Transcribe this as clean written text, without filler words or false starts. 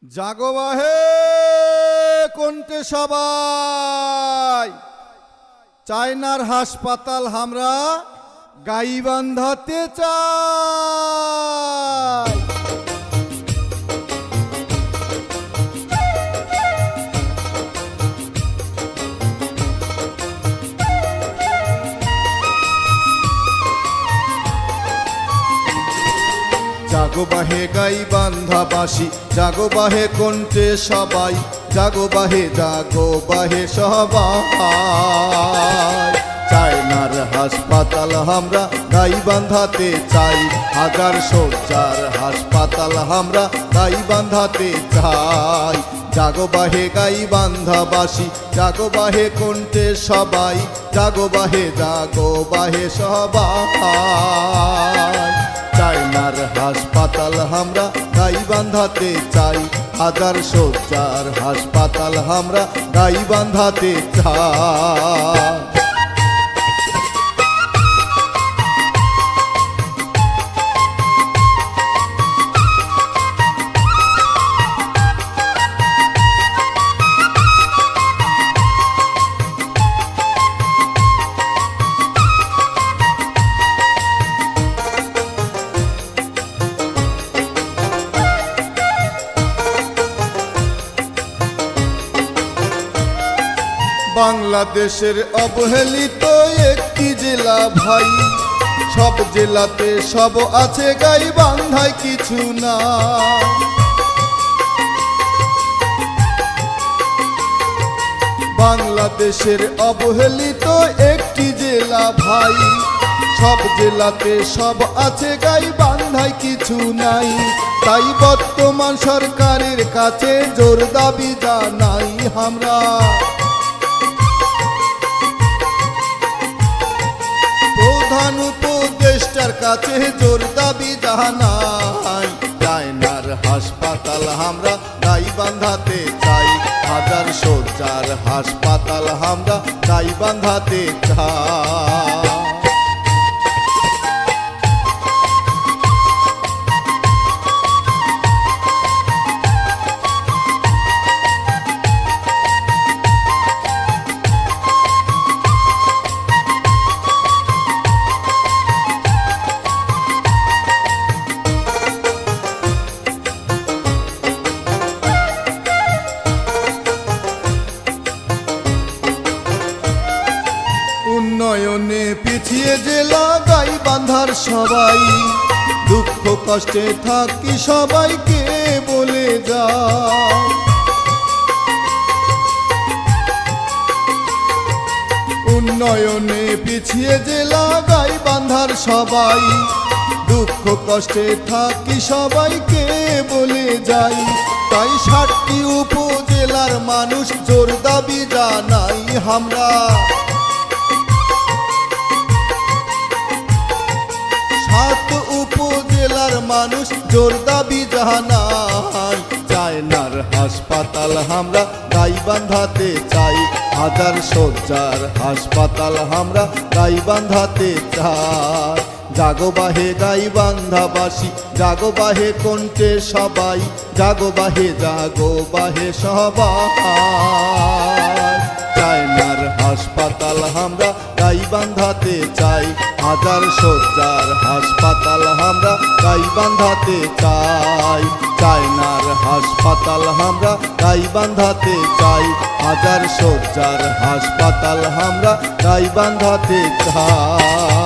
জাগো বাহে কোনটে সবাই, চায়নার হাসপাতাল আমরা গাইবান্ধাতে চাই। জাগো বাহে গাইবান্ধাবাসী, জাগো বাহে কোনটে সবাই, জাগো বাহে সবাই। চায়নার হাসপাতাল আমরা গাইবান্ধাতে চাই, হাজার শয্যার হাসপাতাল আমরা গাইবান্ধাতে চাই। জাগো বাহে গাইবান্ধাবাসী, জাগো বাহে কোনটে সবাই, জাগো বাহে সবাই। চায়নার হাসপাতাল আমরা গাইবান্ধাতে চাই, হাজার শয্যার হাসপাতাল আমরা গাইবান্ধাতে চাই। বাংলাদেশের অবহেলিত একটি জেলা ভাই, সব জেলাতে সব আছে, গাইবান্ধায় কিছু না। বাংলাদেশের অবহেলিত একটি জেলা ভাই, সব জেলাতে সব আছে, গাইবান্ধায় কিছু নাই। তাই বর্তমান সরকারের কাছে জোর দাবি জানাই আমরা, প্রধান উপদেষ্টার কাছে জোর দাবি জানাই। চায়নার হাসপাতাল আমরা গাইবান্ধাতে চাই, হাজার শয্যার হাসপাতাল আমরা গাইবান্ধাতে চাই। উন্নয়নে পিছিয়ে জেলা গাইবান্ধার সবাই, দুঃখ কষ্টে থাকি সবাইকে বলে যায়। উন্নয়নে পিছিয়ে জেলা গাইবান্ধার সবাই, দুঃখ কষ্টে থাকি সবাইকে বলে যাই। তাই 60টি উপজেলার মানুষ জোর দাবি জানাই আমরা, 7 উপজেলার মানুষ জোর দাবি জানাই। চায়নার হাসপাতাল আমরা গাইবান্ধাতে চাই, হাজার শয্যার হাসপাতাল আমরা গাইবান্ধাতে চাই। জাগো বাহে গাইবান্ধাবাসী, জাগো বাহে কোনটে সবাই, জাগো বাহে সবাই। চায়নার হাসপাতাল আমরা গাইবান্ধাতে চাই, হাজার শয্যার হাসপাতাল আমরা গাইবান্ধাতে চাই। চায়নার হাসপাতাল আমরা গাইবান্ধাতে চাই, হাজার শয্যার হাসপাতাল আমরা গাইবান্ধাতে চাই।